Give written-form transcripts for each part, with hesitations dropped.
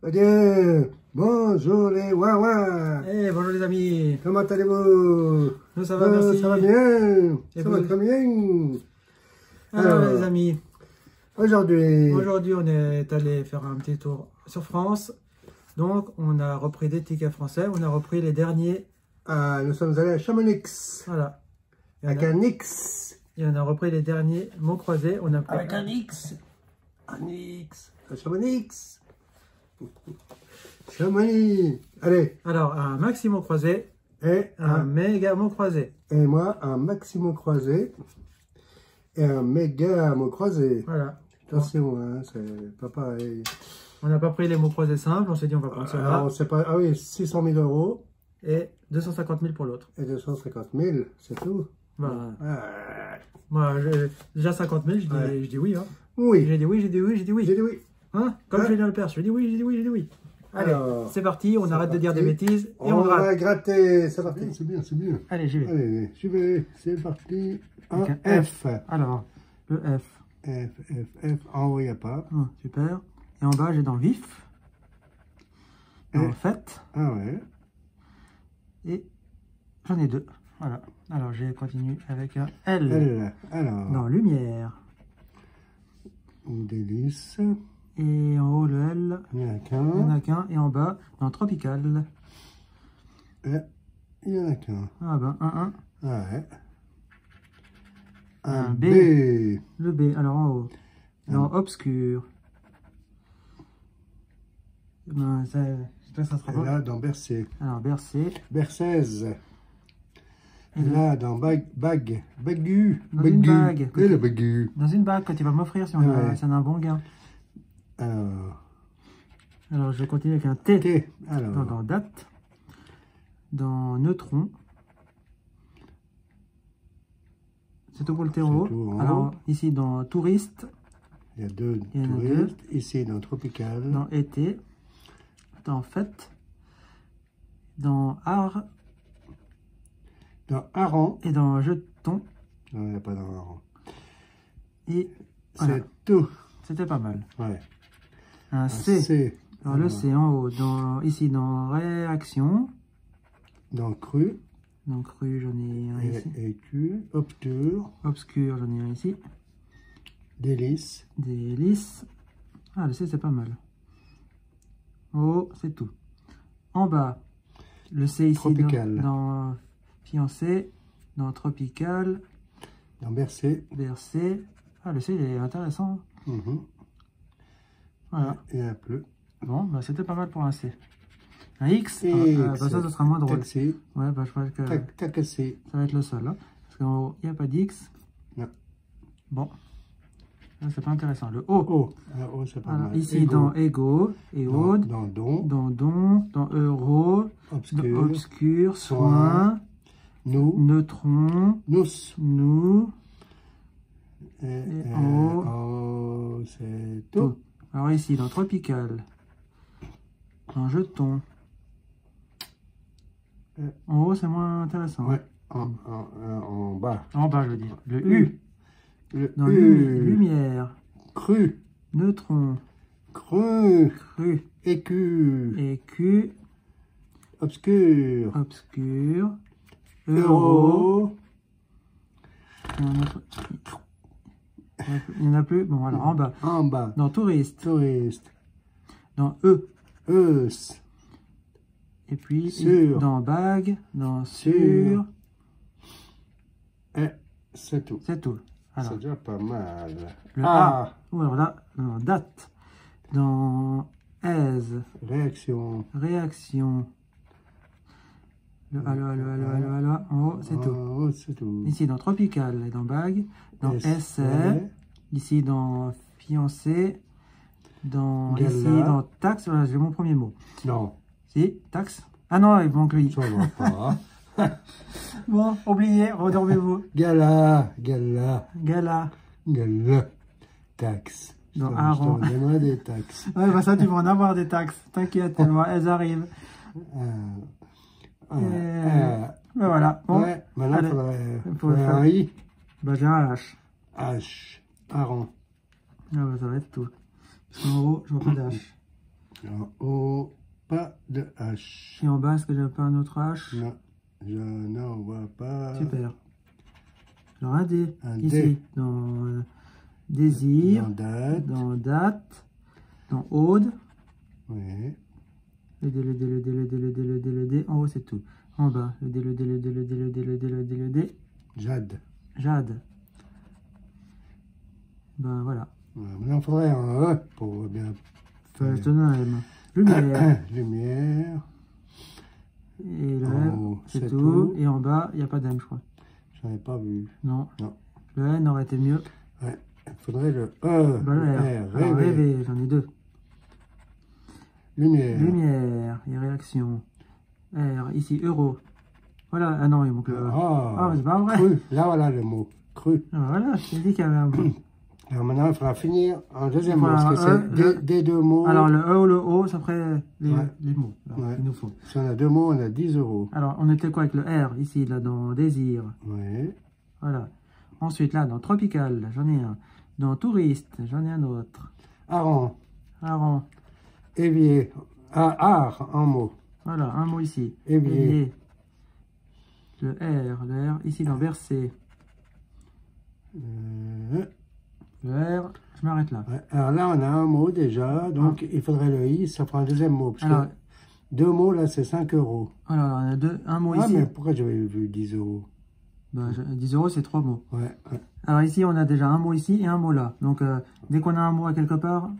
Adieu. Bonjour les Wawa. Eh, bonjour les amis. Comment allez-vous? Nous ça va, merci. Ça va bien. Et Ça va vous? très bien. Alors les amis, Aujourd'hui, on est allé faire un petit tour sur France. Donc on a repris des tickets français, on a repris les derniers. nous sommes allés à Chamonix. Voilà. Avec un X. Et on a repris les derniers mots croisés. On a pris Avec un X. Un X. À Chamonix. Chamonix. Allez. Alors un maxi mot croisé Et un méga mot croisé. Et moi, un maximum croisé. Et un méga mot croisé. Voilà. Attention, hein, c'est pas pareil. On n'a pas pris les mots croisés simples, on s'est dit on va prendre cela. On sait pas. Ah oui, 600 000 euros. Et 250 000 pour l'autre. Et 250 000, c'est tout. Voilà. Ah. Moi, déjà 50 000, je dis oui. Hein. Oui. J'ai dit oui, j'ai dit oui, j'ai dit oui. J'ai dit oui. Hein? Comme Julien Lepers, je dis oui, j'ai dit oui, j'ai dit oui. Allez, c'est parti, on arrête de dire des bêtises et on gratte. va gratter, c'est parti. C'est bien, c'est bien. Allez, j'y vais. Allez, j'y vais, c'est parti. Un F. Alors, le F. F. En haut, il n'y a pas. Oh, super. Et en bas, j'ai dans vif. En fait. Ah ouais. Et j'en ai deux. Voilà. Alors, j'ai continué avec un L. L. Alors. Dans lumière. Ou délice. Et en haut, le L. Il n'y en a Il n'y en qu'un. a qu'un. Et en bas, dans tropical. Il n'y en a qu'un. Ah ben, un. Ah ouais. Un B. B. Le B. Alors, en haut. Dans obscur. Ben, ça sera Et pas. là, dans Bercé. Alors, bercé. Bercèze. Et Et là, dans bagu. Dans une bague. Et le bagu. Dans une bague que tu vas m'offrir si on a, si on a un bon gain. Alors, je vais continuer avec un T. T. Alors. Dans date. Dans neutron. C'est tout pour le terreau. Alors, ici, dans touriste. Il y a deux touristes. Ici, dans tropical. Dans été. Dans fête. Dans art. Dans hareng. Et dans jeton. Non, il n'y a pas dans hareng. Et c'est voilà. tout. C'était pas mal. Ouais. Un C. Alors, le voilà. C en haut. Ici, dans réaction. Dans cru. Dans cru, j'en ai un ici. Et Q. Obscur. Obscur, j'en ai un ici. Délice. Délice. Ah, le C, c'est pas mal. Oh, c'est tout. En bas, le C ici dans fiancé, dans tropical. Dans bercé. Bercé. Ah, le C, il est intéressant. Voilà. Et un peu. Bon, bah, c'était pas mal pour un C. Un X, bah, ça sera moins drôle. Taxi. Ouais, bah, je pense que Taxi. ça va être le seul. Hein, parce qu'en haut, il n'y a pas d'X. Non. Bon. Là, c'est pas intéressant. Le O. O, c'est pas alors, mal. ici, dans Ego, Éode. Dans don. Dans don. Dans euro. Obscur. Dans obscur. Soin. Nous. Neutron. Nous. Et en haut, c'est tout. Alors ici, dans tropical. Dans jeton. En haut, c'est moins intéressant. Ouais. En bas. En bas, je veux dire. Le U. Dans U. lumière. Cru. Neutron. Cru. Écu. Écu. Obscur. Obscur. Euro. Il n'y en a plus. Bon, alors en bas. En bas. Dans touriste. Touriste. Dans E. Eus. Et puis sur. Dans bague. Dans sur. Et c'est tout. C'est tout. C'est déjà pas mal. Le A. Ou alors là, dans date. Dans aise. Réaction. Réaction. Le allo. En haut, c'est tout. En haut, c'est tout. Ici, dans tropical et dans bague. Dans essai. Ici, dans fiancé. Ici, dans taxe. Voilà, j'ai mon premier mot. Non. Si, taxe. Ah non, il manque le I. Ça va pas. Bon, oubliez, redormez-vous. Gala. Taxe. Dans hareng. Je donnerai des taxes. Ouais, bah ça, tu vas en avoir des taxes. T'inquiète, elles arrivent. Ben voilà. Bon, ouais, maintenant, il faudrait faire un I. Bah, j'ai un H. H. Hareng. Ah bah, ça va être tout. Parce qu'en haut, je vois pas d'H. En haut, pas de H. Et en bas, est-ce que j'ai pas un autre H? Non, je n'en vois pas. Super. Alors un D, Un ici, D. dans désir, Dans date. dans ode. Oui. Le D, le D, le D, le D, le D, le D, le D. En haut, c'est tout. En bas, le D, le D, le D, le D, le D, le D, le D, le D. Jade. Jade. Ben voilà. Maintenant, il faudrait un E pour bien faire. M. Lumière. Lumière. Et le En M, haut, c'est c'est tout. tout. Et en bas, il n'y a pas d'M, je crois. J'en ai pas vu. Non. Non. Le N aurait été mieux. Ouais. Il faudrait le E. Ben, le R. R. Alors, Rêver. rêver, j'en ai deux. Lumière. Lumière et réaction. R, ici, euro. Voilà, ah non, il manque le E. Ah, c'est pas vrai. Cru. Là, voilà le mot. Cru. Ah, voilà, je t'ai dit qu'il y avait un mot. Alors maintenant, il faudra finir en deuxième Voilà, mot, parce que c'est des deux mots. Alors, le E ou le O, ça ferait les mots. Alors, Ouais. il nous faut. Si on a deux mots, on a 10 €. Alors, on était quoi avec le R, ici, là, dans désir. Oui. Voilà. Ensuite, là, dans tropical, j'en ai un. Dans touriste, j'en ai un autre. Aran. Aran. Évier. Art en mot. Voilà, un mot ici. Évier. Le R, ici, dans verset. Le R, je m'arrête là. Ouais. Alors là, on a un mot déjà, donc il faudrait le I, ça fera un deuxième mot. Parce Alors, que deux mots, là, c'est 5 €. alors, on a deux, un mot Ah, ici. mais pourquoi j'avais vu 10 €? Ben, 10 euros, c'est 3 mots. Ouais, ouais. Alors ici, on a déjà un mot ici et un mot là. Donc, dès qu'on a un mot à quelque part,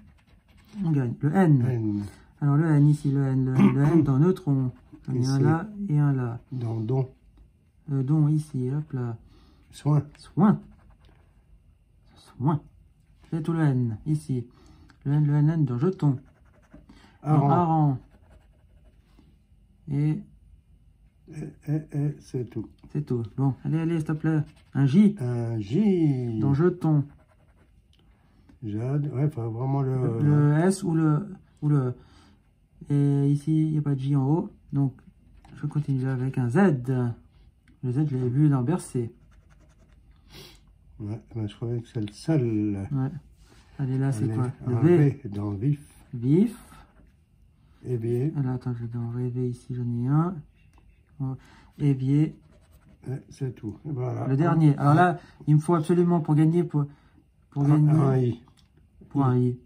on gagne. Le N. N. Alors, le N ici, le N dans neutron. J'en ai un là et un là. Dans don. Le don ici, hop là. Soin. Soin. Soin. C'est tout le N, ici. Le N dans jeton. Aran. Aran. Et C'est tout. c'est tout. Bon, allez, s'il te plaît. Un J. Un J. Dans jeton. Jade. Ouais, il faut vraiment le... Le S ou le... Et ici, il n'y a pas de J en haut. Donc, je continue avec un Z. Le Z, je l'ai vu dans Bercé. Ouais, ben, je croyais que c'est le seul. Ouais. Allez, là, c'est quoi? Le Un V. V dans vif. Vif. Évier. Alors, attends, je vais dans rêver ici, j'en ai un. Évier. Ouais, c'est tout. Et voilà. Le dernier. Alors là, il me faut absolument pour gagner, pour gagner. Un I. Pour un I.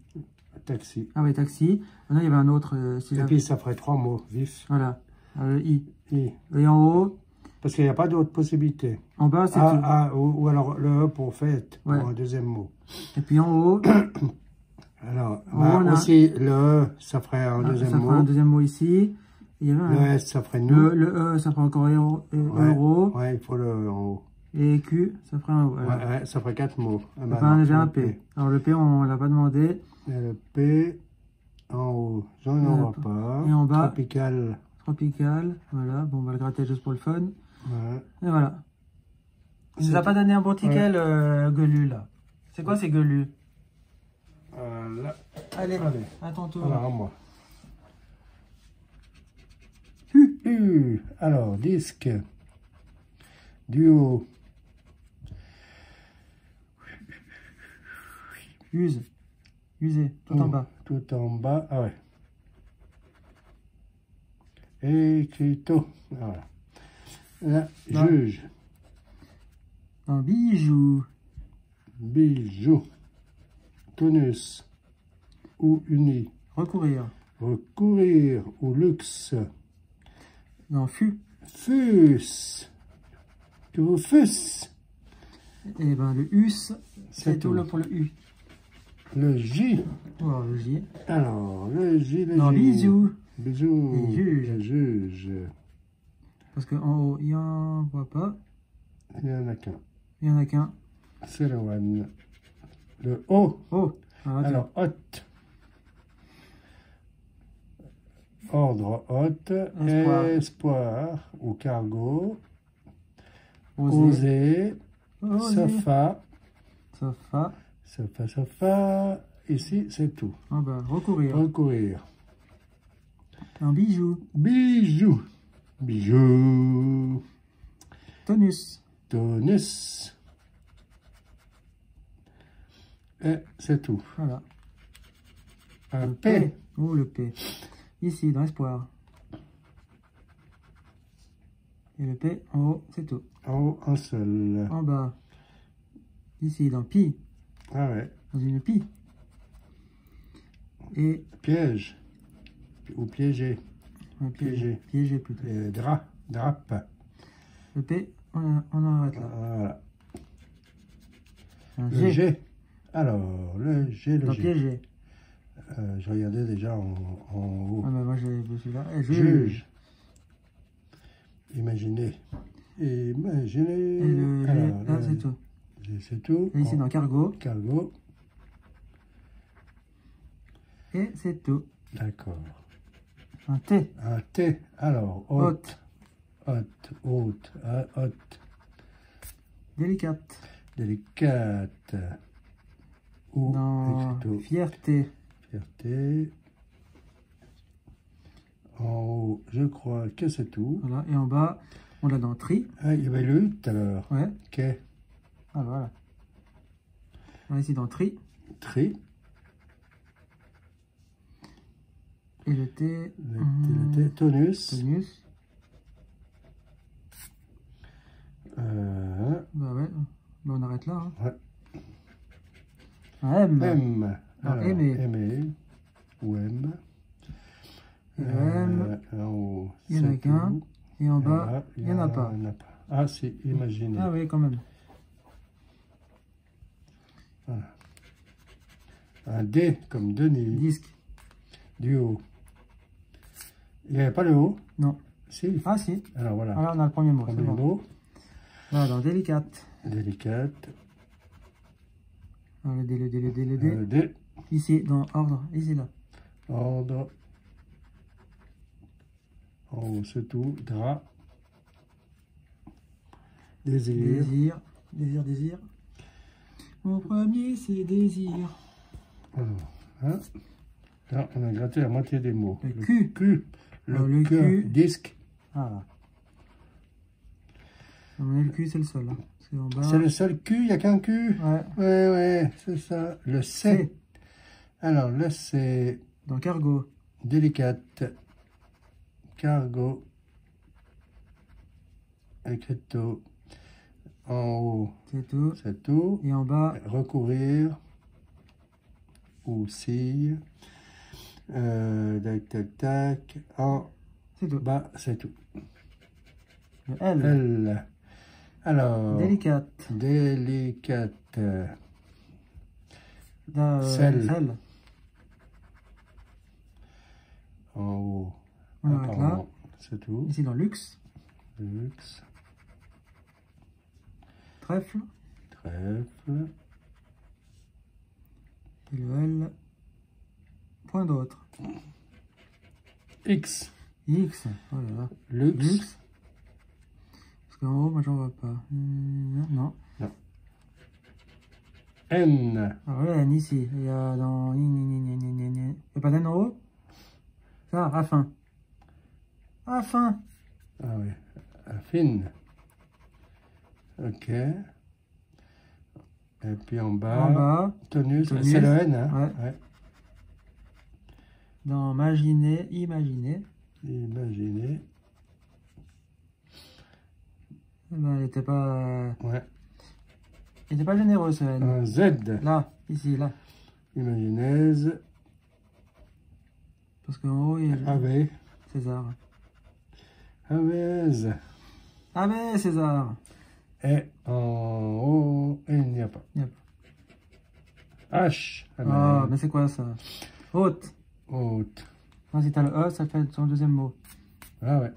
Taxi. Ah ouais, taxi. Maintenant, il y avait un autre. Et puis, ça ferait 3 mots. Vif. Voilà. Alors, le I. I. Et en haut. Parce qu'il n'y a pas d'autre possibilité. En bas, c'est tout. Ou alors le E pour fête, Ouais. pour un deuxième mot. Et puis en haut. Alors, on a... aussi, le E, ça ferait un deuxième ça mot. ferait un deuxième mot ici. Il y avait Le un... S, ça ferait nous. Le E, ça ferait encore euro. Ouais, il faut le E en haut. Et Q, ça ferait un O. Ouais, ça ferait 4 mots. Ah, bah, enfin, non, j'ai un P. Alors le P, on ne l'a pas demandé. Et le P en haut, j'en vois pas. Et en bas, tropical. Tropical. Voilà, bon, on va le gratter juste pour le fun. Ouais. Et voilà. Il nous a pas donné un bon ticket, le Guelu, là. C'est quoi ces Guelu? Là. Allez, à ton tour. Alors, à moi. Alors, disque. Duo. Use. User, tout en bas. Tout en bas, ah ouais. Écriteau. Voilà. Là, juge. Un bijou. Bijou. Tonus. Ou uni. Recourir. Recourir. Ou luxe. Non, fût. Fus. Que vous fus. Et ben le us, c'est tout là pour le U. Le J. Oh, le J. Alors, le J, le Non, J. bisous. Bisous. Et juge. Le juge. Parce qu'en haut, il n'y en voit pas. Il n'y en a qu'un. Il n'y en a qu'un. C'est le one. Le O. Oh. Alors, hôte. Ordre hôte. Espoir. Ou cargo. Oser. Sofa. Sofa. Sofa, sofa. Ici, c'est tout. Ah bah, recourir. Recourir. Un bijou. Bijou. Bijou. Tonus. Tonus. Et c'est tout. Voilà. Un Le P. Ou le P. Ici, dans espoir. Et le P en haut, c'est tout. En haut, un seul. En bas. Ici, dans pi. Ah ouais. Dans une pi. Et Piège. Ou piégé. un Piégé. Piégé plutôt. Et drape. Le P, on arrête là. Voilà. Un Le G. G. Alors, le G, le Dans G. piégé. Je regardais déjà en haut. Ah, mais moi, j'ai celui-là. Et Juge. Imaginez. Imaginez. Et le G, Alors, là, c'est tout. C'est tout. Et ici, dans cargo. Cargo. Et c'est tout. D'accord. Un T. Un T. Alors, haute. Haute. Haute. Délicate. Délicate. Ou Dans plutôt fierté. fierté. En haut, je crois que c'est tout. Voilà. Et en bas, on l'a dans tri. Ah, il y avait le tout à l'heure. Ouais. Quai. Ah, voilà. On ici dans tri. Tri. Et le T. Le T. Tonus. Tonus. Bah ouais. Bah, on arrête là. Hein. Ouais. Un M. M. Alors, Alors, aimer. aimer. Ou M. Et le M. En haut, Il n'y en a c'est qu'un. tout. Et en Et bas, là, il n'y en a pas. Ah, c'est imaginé. Ah oui, quand même. Voilà. Un D comme Denis. Disque. Du haut. Il n'y avait pas le haut? Non. Si. Ah si. Alors voilà. Alors on a le premier mot. Premier C'est bon. mot. Là, dans délicate. Délicate. Alors, le D, le D, le D, le D. Le D. Ici, dans ordre. Ici, là. Ordre. En haut, c'est tout. Drap. Désir. Désir. Désir, désir. Mon premier, c'est désir. Alors, hein. Là, on a gratté la moitié des mots. Le Q. Q. Le Q. Q. Disque. Ah. Le Q, c'est le seul. Hein. C'est en bas. C'est le seul Q, il n'y a qu'un Q. Ouais. Ouais, c'est ça. Le C. C. Alors, le C. Dans cargo. Délicate. Cargo. Écriteau. En haut, C'est tout. c'est tout. Et en bas, Recourir. Ou cille. Tac, tac, tac. En c'est tout. bas, c'est tout. Le L. L. Alors. Délicate. Délicate. Sel. En haut. On arrête là. Apparemment, c'est tout. Ici, dans luxe. Luxe. Trèfle. Trèfle. Et le L. Point d'autre. X. X. Oh là là. Luxe. Luxe. Parce qu'en haut, moi, j'en vois pas. Non. N. Alors, le N, ici. Il y a dans... Il n'y a pas d'N en haut? Ça, afin. Afin. Ah oui. Affine. Ok. Et puis en bas. En bas. Tonus. Tonus. C'est le N, hein? Ouais. Ouais. Dans imaginer. Imaginez. Eh ben, il n'était pas... Ouais. Il n'était pas généreux, ce N. Un Z. Là. Ici, là. Imaginaise. Parce qu'en haut, il y a Ave. César. Avez. Ah ben, César. Et en haut, il n'y a pas. Il n'y a H. pas. Ah, mais c'est quoi ça? Haute. Haute. Non, si t'as le E, ça fait son deuxième mot. Ah ouais.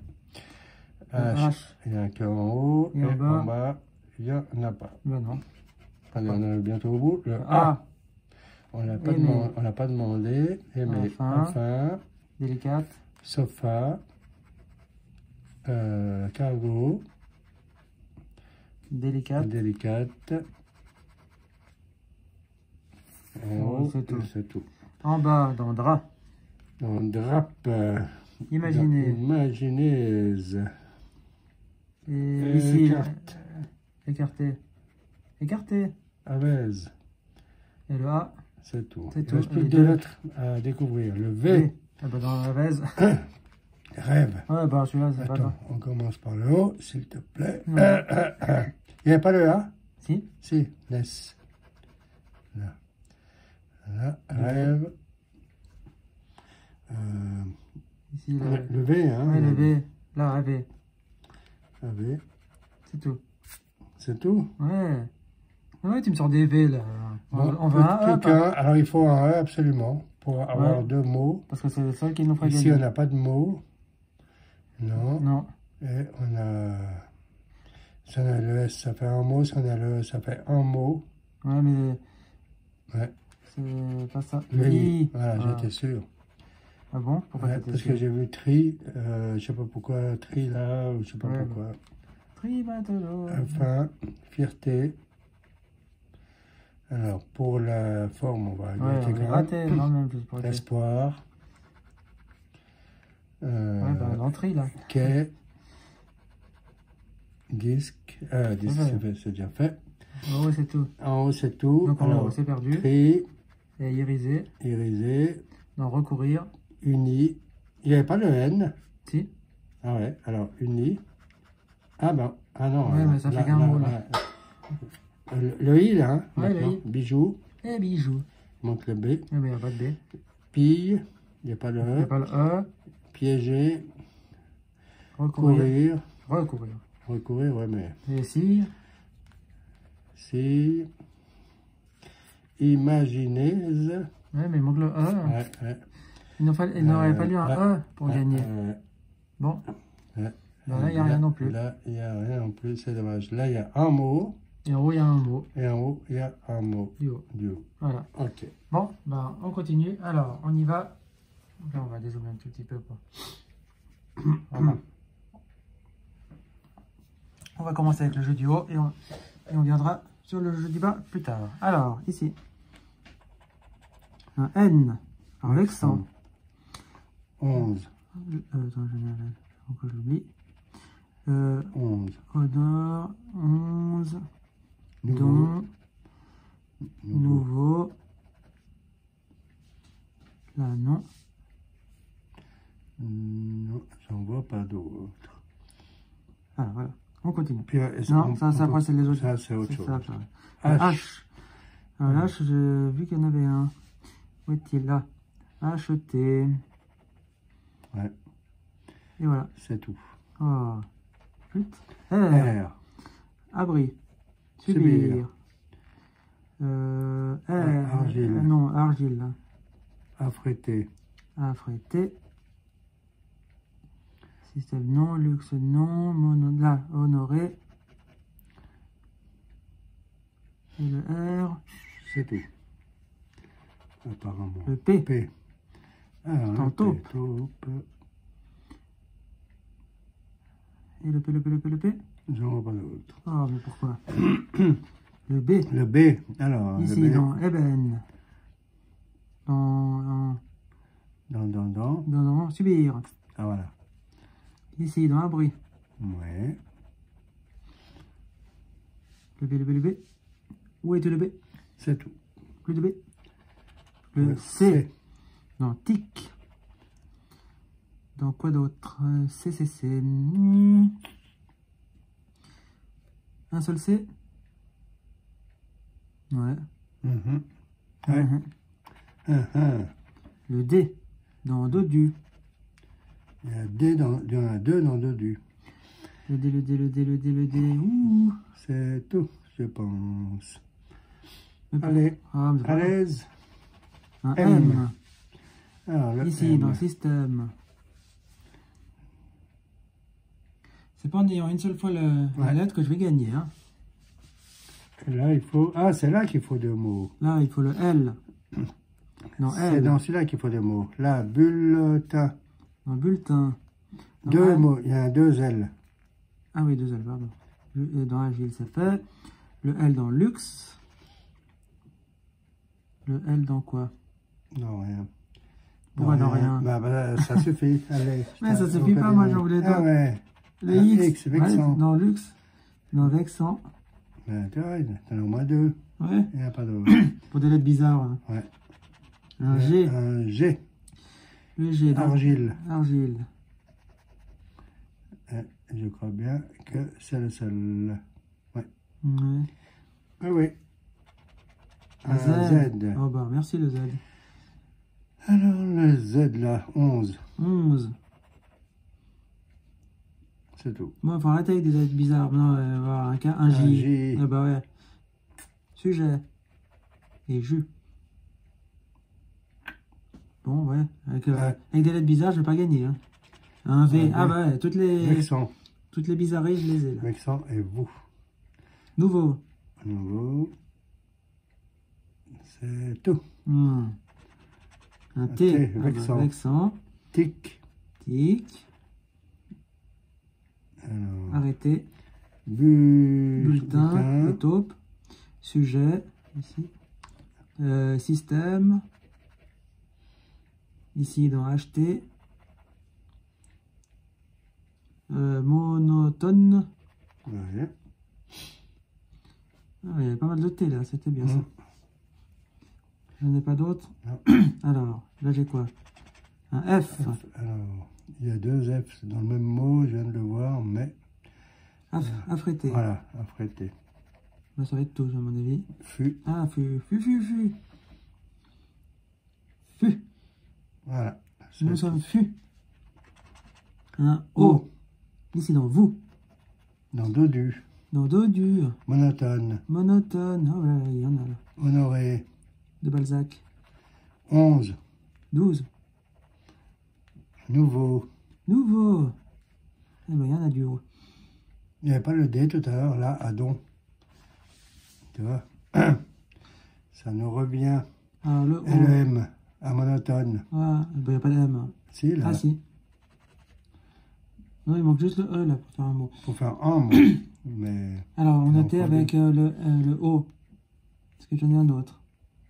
H. H. Il n'y a qu'en haut. Et en bas, il n'y en a pas. Ben non. Allez, on est bientôt au bout. Le A. A. On l'a pas, Aimer. pas demandé. Aimer. Enfin. Délicate. Sofa. Cargo. Délicate. Délicate. En haut, c'est tout. En bas, dans drap. On drape. Imaginer. Imaginaise. Et ici, Écarte. écarté. Écarté. Avez. Et le A. C'est tout. C'est Il tout. ne reste plus Les que deux. deux lettres à découvrir. Le V. Ah bah dans la vase. Rêve. Ouais, bah celui-là, c'est pas Attends, ça. on commence par le haut, s'il te plaît. Non. Il n'y a pas le A? Si. Si, laisse. Là. Là, rêve. Ici, Le V, hein? Ouais, le V. Là, un V. Un V. C'est tout. C'est tout? Ouais. Ouais, tu me sors des V, là. Bon, On veut un E. alors, il faut un E, absolument, pour avoir deux mots. Parce que c'est le seul qui nous ferait Ici, gagner. on n'a pas de mots. Non. Non. Et on a... Si on a le S, ça fait un mot. Si on a le E, ça fait un mot. Ouais, mais... Ouais. C'est pas ça. Le I. I. Voilà, Ah. j'étais sûr. Ah bon? Pourquoi Ouais, t'étais parce sûr? que j'ai vu tri, je sais pas pourquoi, tri là, ou je sais pas Ouais, pourquoi. Tribatolo. Enfin, fierté. Alors, pour la forme, on va Ouais, on est intégrer. raté, non, même plus pour Espoir. Ouais, bah, l'entrée, là. Quai. Disque. Disque, c'est déjà fait. En haut, c'est tout. En haut, c'est tout. Donc, en alors, haut, c'est perdu. tri, Et irisé. irisé, Non, recourir. uni. Il n'y avait pas le N. Si. Ah ouais, alors, uni. Ah ben, ah non. Ouais, mais ça fait qu'un mot, là. Le I, là, hein, Ouais, le maintenant. I. Bijou. Et bijoux. Il manque le B. Ouais, mais il n'y a pas de B. Pille. Il n'y a pas le Il n'y a E. pas le E. Piéger. Recourir. Courir. Recourir. Recourir, ouais, mais... Et si. Si. Imagineuse. Ouais, mais il manque le E. Ouais, ouais. Il n'aurait fallu un E pour gagner. Bon. Ouais. Ben là, il n'y a rien non plus. Là, il n'y a rien non plus, c'est dommage. Là, il y a un mot. Et en haut, il y a un mot. Et en haut, il y a un mot. Du haut. Du haut. Voilà. Ok. Bon, ben, on continue. Alors, on y va. Là, on va dézoomer un tout petit peu. Quoi. Voilà. On va commencer avec le jeu du haut et on viendra sur le jeu du bas plus tard. Alors, ici. Un N. Alors, l'accent. 11. Attends, pourquoi j'oublie. 11. Odeur. 11. Nouveau. Don. Nouveau. Là, non. Non, j'en vois pas d'autres. Ah, voilà. On continue. Puis, Non, ça après, c'est les autres. Ça, c'est autre chose. H. H. Alors, H, j'ai vu qu'il y en avait un. Où est-il là? Acheter. Ouais. Et voilà. C'est tout. Oh. Flûte. R. R. Abri. Subir. R. Argile. Non, argile. Là. Affrété. Affrété. Système non. Luxe non. Mono. Là, honoré. Et le R. C'est tout. Apparemment. Le P. P. Alors, Tantôt. P. Taupe. Et le P, le P, le P, le P. J'en vois pas d'autre. Oh, mais pourquoi? Le B. Le B. Alors, Ici, le B. dans Eben. Dans subir. Ah, voilà. Ici, dans abri. Ouais. Le B, le B, le B. Où est le B? C'est tout. Plus de B. Le C. Dans tic. Dans quoi d'autre? C. Un seul C. Ouais. Ouais. Le D. Dans dodu. Il y a D dans, il y en a deux dans dodu. Le D, le D, le D, le D, le D. Ouh. C'est tout, je pense. Mais Allez, ah, mais à l'aise. un M. M. Alors, le Ici, M. dans système. C'est pas en ayant une seule fois la lettre que je vais gagner. Hein. Et là, il faut... Ah, c'est là qu'il faut deux mots. Là, il faut le L. Non, C'est L. dans celui-là qu'il faut deux mots. Là, bulletin. Dans le bulletin. Dans Deux L. mots, il y a deux L. Ah oui, deux L, pardon. Dans Agile, c'est fait. Le L dans luxe. Le L dans quoi? Non, rien. Pourquoi dans rien? Bah, ça suffit. Allez. Mais ça suffit pas, moi j'en voulais deux. Ah ouais. Le Ah, X. X, vexant. Ouais, dans luxe. Dans vexant. Ben, tu vois, t'en as au moins deux. Ouais. Il n'y a pas d'autre. Pour des lettres bizarres. Hein. Ouais. Un G. Un G. Le G. Argile. Argile. Je crois bien que c'est le seul. Ouais. Ouais. Ah oui. Un Z. Z. Oh bah, merci le Z. Alors, le Z là, 11. 11. C'est tout. Bon, faut arrêter avec des lettres bizarres. Non, on va avoir un K, un J. J. Ah bah ouais. Sujet. Et jus. Bon, ouais. Avec des lettres bizarres, je vais pas gagner. Hein. Un V. Ah bah ouais, toutes les bizarreries, je les ai là. Vexant et vous. Nouveau. Nouveau. C'est tout. Un T. Vexant. Ah bah, vexant. Tic. Tic. Alors, Arrêté. bulletin. Taupe. Sujet. Ici. Système. Ici dans acheter. Monotone. Ouais. Ah, il y avait pas mal de T là, c'était bien ça. Je n'en ai pas d'autres. Alors, là j'ai quoi? Un F. Alors, il y a deux F dans le même mot, je viens de le voir, mais... Affrété. Voilà, affrété. Bah, ça va être tout, à mon avis. Fut. Ah, fut. Voilà. Nous sommes fut. Un O. Ici dans vous. Dans dodu. Dans dodu. Monotone. Monotone. Oh là, il y en a là. Honoré. De Balzac. 11. 12. Nouveau. Nouveau. Eh ben, il y en a du haut. Il n'y avait pas le D tout à l'heure, là, à don. Tu vois? Ça nous revient. Alors, le O. Et le M, à monotone. Ah, ben, il n'y a pas de M. Si, là. Ah, si. Non, il manque juste le E, là, pour faire un mot. Pour faire un mot. Mais... Alors, on était avec le O. Est-ce que j'en ai un autre?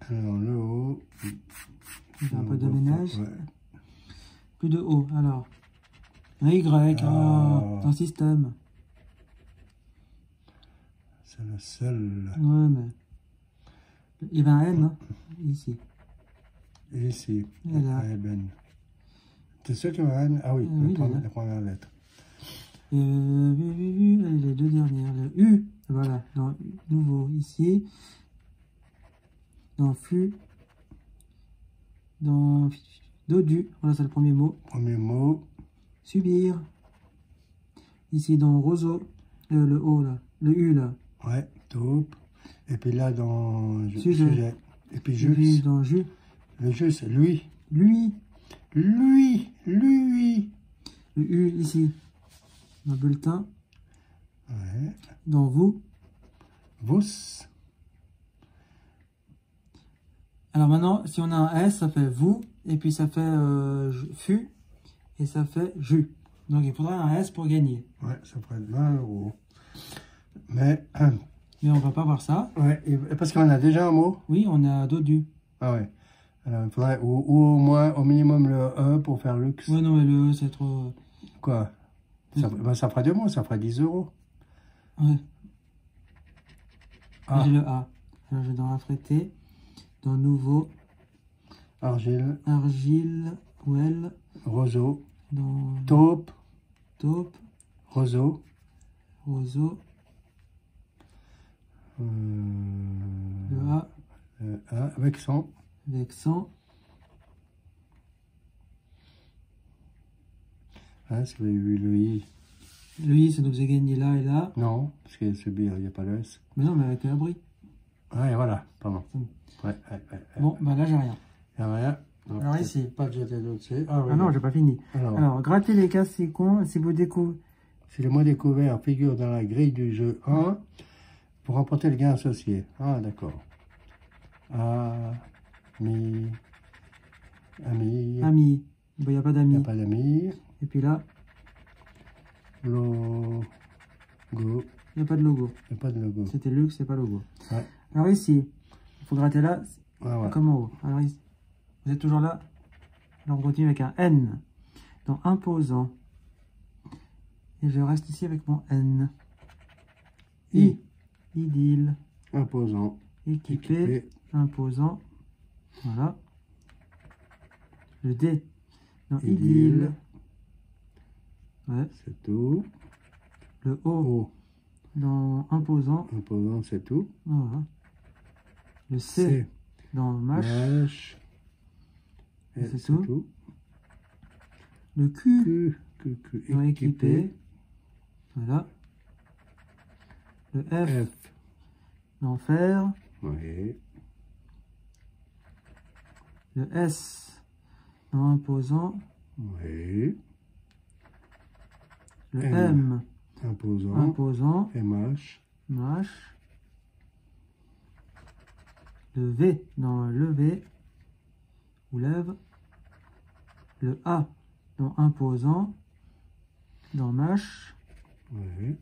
Alors, le O... On fait un peu de ménage. Ouais. Plus de O, alors. Un Y, dans le système. C'est le seul. Ouais, mais... Il y avait un N, hein, ici. Et ici, Et là. Eben. Tu sais qu'il y a un N? Ah oui, la première lettre. Et les deux dernières. Le U, voilà, dans nouveau, ici. Dans fut. Dans dodu, voilà, c'est le premier mot. Premier mot. Subir. Ici, dans roseau. Le O, là. Le U, là. Ouais, taupe. Et puis là, dans sujet. Et puis jus. Et puis dans jus. Le jus, c'est lui. Lui. Lui. Le U, ici. Dans bulletin. Ouais. Dans vous. Vos. Alors maintenant, si on a un S, ça fait vous. Et puis ça fait fut. Et ça fait jus. Donc il faudra un S pour gagner. Ouais, ça ferait 20 €. Mais on va pas voir ça. Ouais, parce qu'on a déjà un mot. Oui, on a dodu. Ah ouais. Alors il faudrait ou au moins au minimum le E pour faire luxe. Ouais, non, mais le E, c'est trop... Quoi? Ça fera 2 mots, ça fera 10 €. Ouais. Ah. J'ai le A. Alors je vais dans affrété. Dans nouveau. Argile. Argile. Well. Roseau. Dans... Taupe. Taupe. Roseau. Roseau. Le A. Le A. Vexant. Vexant. Ah, c'est le I. Le I, ça nous faisait gagner là et là. Non, parce que ce il n'y a pas de S. Mais non, mais avec l'abri. Ouais, voilà, pardon. Ouais. Bon, bah là, j'ai rien. Il n'y a rien. Donc, alors ici. Pas de jeter d'autres. Ah non, j'ai pas fini. Alors, grattez les cases si vous découvrez. Si le mot découvert figure dans la grille du jeu 1, pour remporter le gain associé. Ah, d'accord. Ami. Ami. Il n'y a pas d'amis. Il n'y a pas d'amis. Et puis là. Logo. Il n'y a pas de logo. Il n'y a pas de logo. C'était luxe, c'est pas logo. Ouais. Alors ici, il faut gratter là, ouais. comme en haut. Alors ici, vous êtes toujours là. Alors on continue avec un N. Dans imposant. Et je reste ici avec mon N. I. Idylle. Imposant. équipé, imposant. Voilà. Le D dans idylle. Ouais. C'est tout. Le O dans imposant. Imposant, c'est tout. Voilà. Le C dans mâche. C'est tout. Le Q dans équipé. Voilà. Le F dans faire. Oui. Le S dans imposant. Oui. Le M imposant. MH. Mâche. Le V dans lever ou lève. Le A dans imposant. Dans mâche. Oui.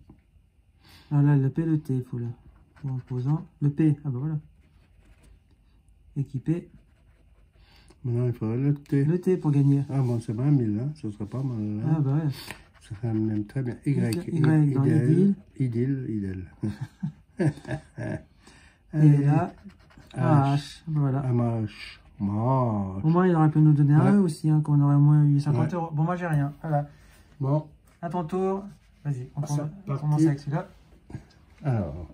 Ah là, le P, le T, il faut le pour imposant. Le P, ah bah voilà. Équipé. Maintenant, il faudrait le T. Le T pour gagner. Ah bon, c'est bien 1000, hein. Ce serait pas mal. Là. Ah bah ouais. Ça serait même très bien. Y dans idylle. Idylle. Et là, H. Voilà. Mâche. Au moins, il aurait pu nous donner un E aussi, hein, qu'on aurait au moins eu 50 euros. Bon, moi, j'ai rien. Voilà. Bon. À ton tour. Vas-y, on commence avec celui-là. Alors.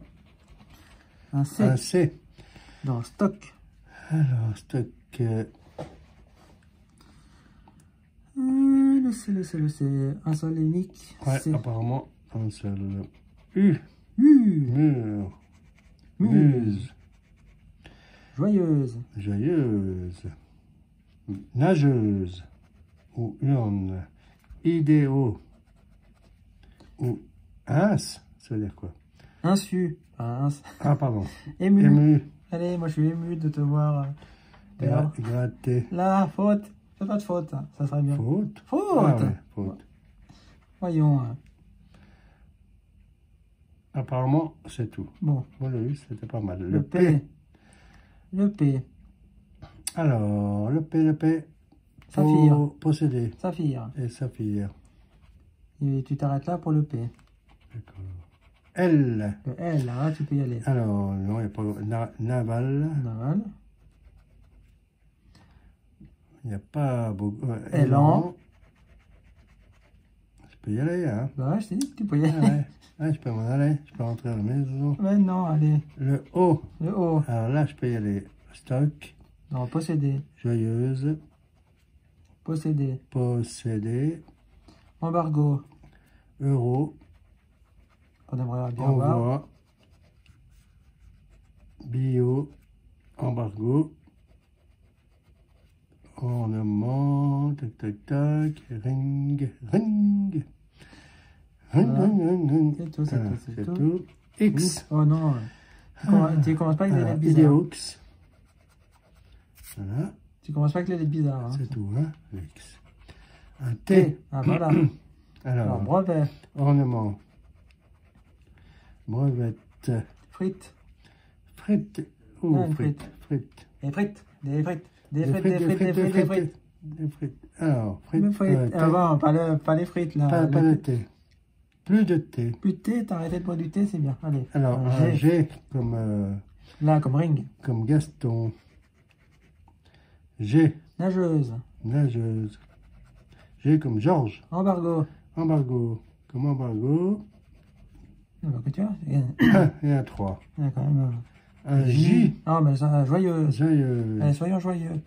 Un C. Un C. Dans stock. Alors, stock. Le C. Un seul et unique. Ouais, C. apparemment, un seul. U. Mur. Muse. Joyeuse. Joyeuse. Nageuse. Ou urne. Idéo. Ou ins. Ça veut dire quoi? Insu. Ah, pardon. Ému. Allez, moi je suis ému de te voir. Gratter. Là, faute. Fais pas de faute, hein. Ça serait bien. Faute. Ah ouais, faute. Voyons. Apparemment, c'est tout. Bon. Bon, le U, c'était pas mal. Le P. Le P. Alors, le P. Saphir. Posséder. Saphir. Et saphir. Et tu t'arrêtes là pour le P. D'accord. L. Le L, là, tu peux y aller. Alors, non, il n'y a pas... Naval. Naval. Il n'y a pas beaucoup... Élan. Je peux y aller, hein. Bah, je t'ai dit que tu peux y aller. Ouais. Ah, je peux m'en aller. Je peux rentrer à la maison. Mais non, allez. Le O. Le O. Alors là, je peux y aller. Stock. Non, posséder. Joyeuse. Posséder. Posséder. Embargo. Euro. On aimerait bien voir. Envoi. Bio. Embargo. Ornement. Tac. Ring. C'est tout, c'est tout. X. Oh non. Tu commences pas avec les lettres bizarres. Idéox. Voilà. Tu commences pas avec les lettres bizarres. Hein. C'est tout, hein. X. Un T. Ah, voilà. Alors, brevet. Ornement. Brevette. Frites. Frites. Frites. Des frites. Des frites. Des frites. Alors, frites. Ah bon, pas les frites, là. Pas de thé. Plus de thé. Plus de thé, t'as arrêté de boire du thé, c'est bien. Allez. Alors, un G comme... là, comme ring. Comme Gaston. G. Nageuse. G comme Georges. Embargo. Comme embargo. Bah, que tu vois. Et un 3. Il y a quand même... Un J. Ah, mais ça, joyeuse. Allez, soyons joyeux.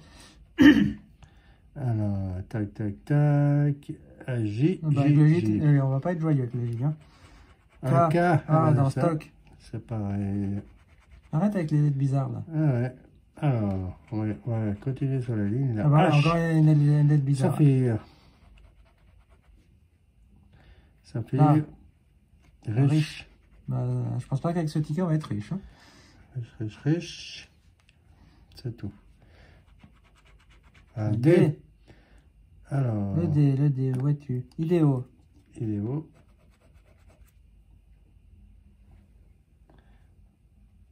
Alors, tac. Un J. Bah, J. On va pas être joyeux avec le J. Hein. Un K. Dans stock. C'est pareil. Arrête avec les lettres bizarres, là. Ah ouais. Alors, on va continuer sur la ligne. Là. Voilà, encore une lettre bizarre. Saphir. Riche. Bah, je pense pas qu'avec ce ticket, on va être riche. Hein. Riche. C'est tout. Un D. Alors. Le D, où es-tu? Idéo.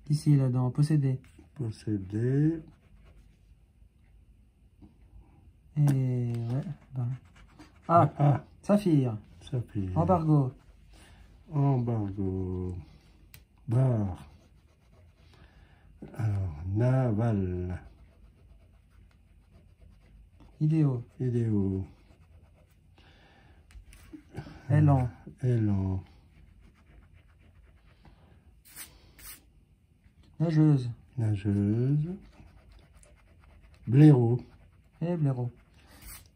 Ici, là, dans posséder. Et ouais. Ben. Saphir. Embargo. Bar. Alors, naval. Idéo. Idéo. Élan. Élan. Nageuse. Nageuse. Blaireau. Et blaireau.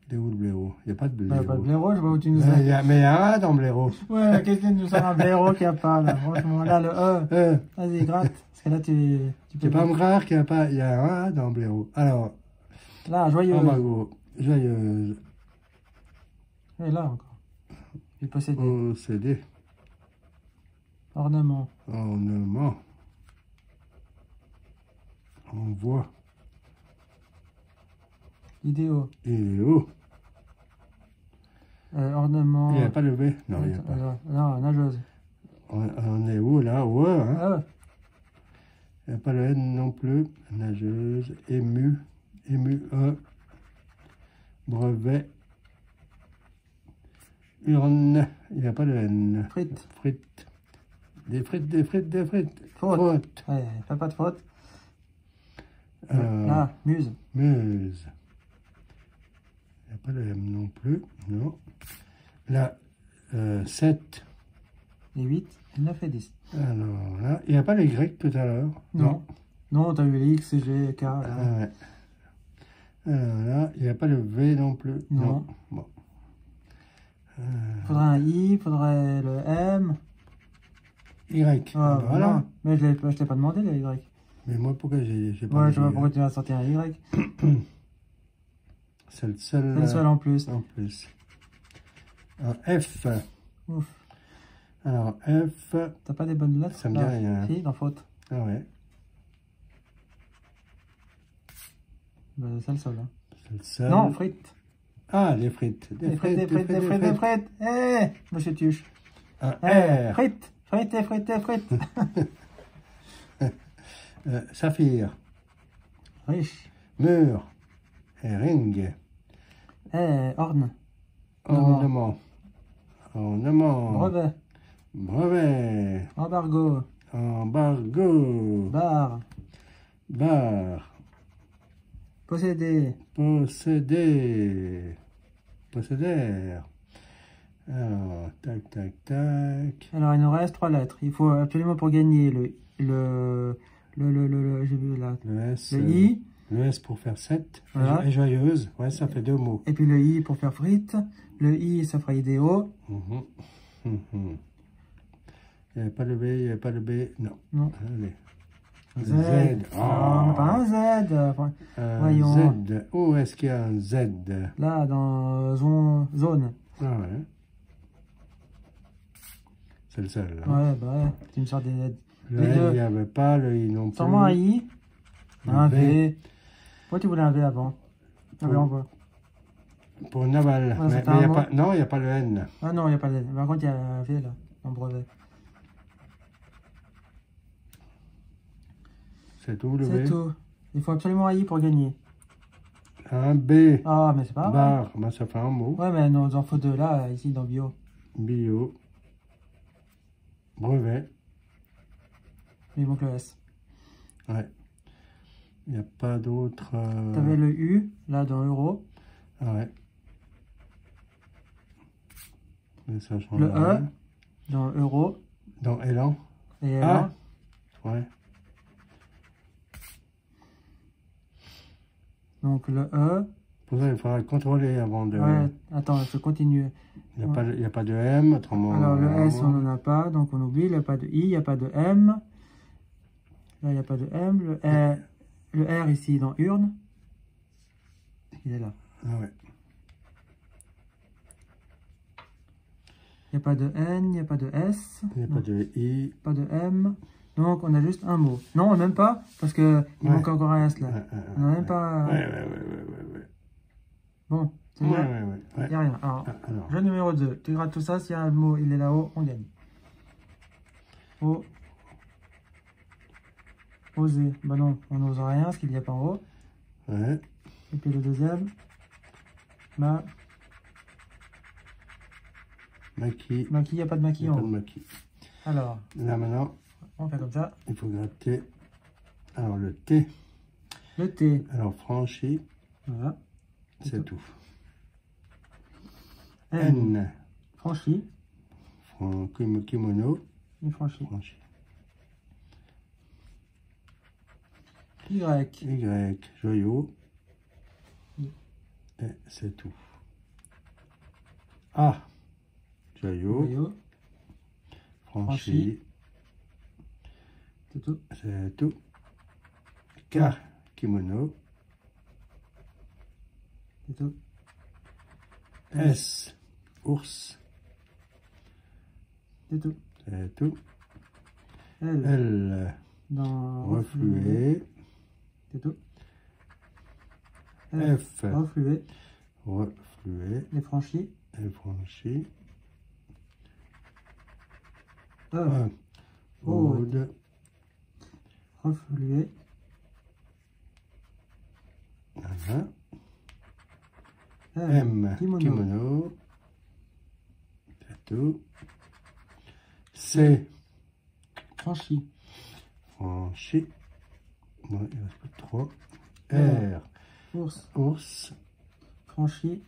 Il est où le blaireau? Il n'y a pas de Bah, blaireau. pas de blaireau, je vois où tu nous as. Mais il y a un dans blaireau. Ouais, qu'est-ce que nous sort un blaireau qui a pas, là? Franchement, là, le E. Vas-y, gratte. Parce que là, tu C'est pas me croire qu'il n'y a pas. Il y a un dans blaireau. Alors. Là, joyeuse. Embargo. Joyeuse. Et là, encore. Du possédé. Possédé. Ornement. Ornement. Envoi. Idéo. Idéo. Ornement. Il n'y a pas le B? Non, il n'y a pas. Non, nageuse. On est où là? Ouais, hein? Ah ouais. Il n'y a pas le N non plus. Nageuse. Ému. Ému. Brevet. Urne. Il n'y a pas le N. Frites. Frites. Des frites, des frites, des frites. Faute. Ouais, fais pas de faute. Là, muse. Muse. Il n'y a pas le M non plus. Non. Là, 7. Et 8, et 9 et 10. Alors là, il n'y a pas les Y tout à l'heure. Non. Non, t'as eu les X, G, K. Là. Ouais. Alors là, il n'y a pas le V non plus. Non. Bon. Faudrait un I, faudrait le M. Y. Ah, Voilà. Non. Mais je t'ai pas demandé les Y. Mais moi, pourquoi j'ai pas Ouais, mis je vois Y? pourquoi tu vas sortir un Y. C'est le seul. C'est le seul en plus. En plus. Alors, F. Ouf. Alors, F. T'as pas des bonnes lettres? Ça me dit rien. Si, dans faute. Ah ouais. Bah, c'est le seul. Hein. C'est le seul. Non, frites. Ah, les frites. Des frites, des frites, des frites, des frites. Eh, monsieur Tuche. Un R. Frites. Frites, des frites, des frites. Saphir. Riche. Mur. Ring. Orne. Ornement. Ornement. Brevet. Brevet. Embargo. Embargo. Bar. Bar. Posséder. Posséder. Possédère. Alors, tac, tac, tac. Alors, il nous reste 3 lettres. Il faut absolument pour gagner j'ai vu là. Le S. Le I. Le S pour faire 7. Voilà. Et joyeuse. Ouais, ça fait 2 mots. Et puis le I pour faire frites. Le I, ça fera idéo. Il n'y avait pas le B, il n'y avait pas le B. Non. Non. Allez. Z. Oh. Non, pas un Z. Un Voyons. Z. Où est-ce qu'il y a un Z? Là, dans zone. Ah ouais. C'est le seul. Là. Ouais, bah ouais. Tu me sors des Z. Le N, il n'y avait pas, le I non plus. Sors-moi un I. Un V. V. Pourquoi tu voulais un V avant? Un V en voie. Pour naval. Ouais, mais c'est un y a mot. pas, non, il n'y a pas le N. Ah non, il n'y a pas de Z. Par contre, il y a un V là, en brevet. C'est tout le C'est B. tout. Il faut absolument un I pour gagner. Un B. Ah, mais c'est pas grave. Bar. Ben, ça fait un mot. Ouais, mais nous en faut 2 là, ici dans bio. Bio. Brevet. Mais il manque le S. Ouais. Il n'y a pas d'autre. T'avais le U, là, dans euro. Ah ouais. Mais ça change Le rien. E, dans euro. Dans élan. Et Ah. là. Ouais. Donc le E. Pour ça, il faudra contrôler avant de. Ouais, attends, je continue. Il n'y a pas de M, autrement. Alors le S, on n'en a pas, donc on oublie. Il n'y a pas de I, il n'y a pas de M. Là, il n'y a pas de M. Le R ici, dans urne. Il est là. Ah ouais. Il n'y a pas de N, il n'y a pas de S. Il n'y a pas de I. Pas de M. Donc on a juste un mot. Non, même pas, parce qu'il manque encore un S là. On n'a même pas. Ouais. Bon, c'est Ouais, bien. ouais. Il n'y a rien. Alors, Alors. jeu numéro 2. Tu grattes tout ça, s'il y a un mot, il est là-haut, on gagne. O. Oser. Bah non, on n'ose rien, parce qu'il n'y a pas en haut. Ouais. Et puis le deuxième. Maquis. Maquis, il n'y a pas de Il maquis n'y a en pas de haut. maquis. Alors, Là maintenant, on fait comme ça. il faut gratter Alors, le T. Le T. Alors, franchi. Voilà. C'est tout. N. Franchi. Kimono. Et franchi. Franchi. Y. Y. Joyau. Et c'est tout. A. Joyau. Franchi. C'est tout. C'est tout. K. Kimono. C'est tout. S. Ours. C'est tout. C'est tout. L. L. Dans Reflué. C'est tout. F. Reflué. Reflué. Et franchi. Et franchi. E. Aude. Reflué. Voilà. M. Kimono. C'est tout. C. Franchi. Franchi. Bon, il reste plus que 3. R. Ours. Ours. Franchi.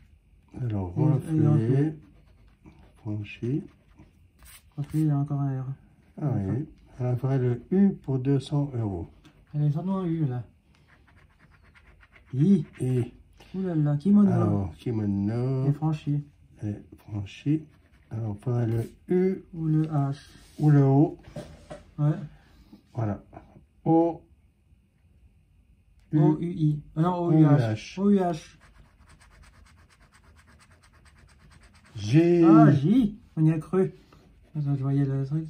Alors, reflué. Franchi. Reflué, il y a encore un R. Ah oui. On ferait le U pour 200 €. Elle est vraiment U là. I. Et Ouh là là, kimono. alors, kimono. Et franchi. Et franchi. Alors, on ferait le U Ou le H. ou le O. Ouais. Voilà. O. U. O-U-I. Non, O-U-H. O-U-H. G. Ah, J. On y a cru. Attends, je voyais le truc.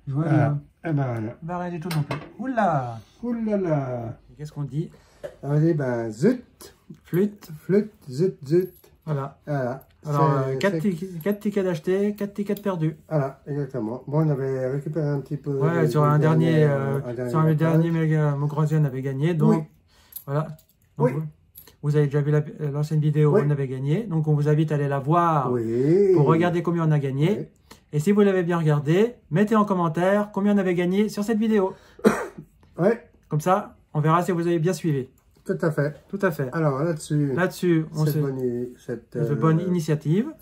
Je vois Ah, eh ben voilà. Bah, rien du tout non plus. Oula. Ouh là là. Qu'est-ce qu'on dit? Allez, ben, zut. Flûte. Flûte, zut, zut. Voilà. Voilà. Alors, C'est- 4 tickets d'acheter, 4 tickets de perdus. Voilà, exactement. Bon, on avait récupéré un petit peu. Ouais, sur un dernier, sur le dernier méga, mon grand avait gagné. Donc, Oui. voilà. Donc, Oui. vous avez déjà vu l'ancienne vidéo, Oui. on avait gagné. Donc, on vous invite à aller la voir Oui. pour regarder combien on a gagné. Oui. Et si vous l'avez bien regardé, mettez en commentaire combien on avait gagné sur cette vidéo. Ouais, Comme ça, on verra si vous avez bien suivi. tout à fait. Tout à fait. Alors, là-dessus, Là-dessus, on cette se bonne initiative.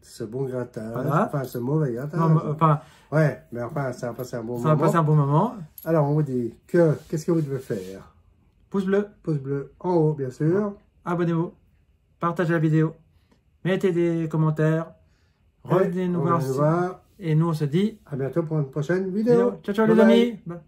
ce bon grattage, Voilà. enfin ce mauvais grattage. Non, enfin, Ouais, mais enfin, ça va passer un bon ça va moment. passer un bon moment. Alors, on vous dit que, qu'est-ce que vous devez faire? Pouce bleu, Pouce bleu en haut, bien sûr. abonnez-vous, partagez la vidéo, mettez des commentaires, revenez nous on va voir. nous voir. Et nous, on se dit À bientôt pour une prochaine vidéo. ciao, ciao Bye les bye. amis.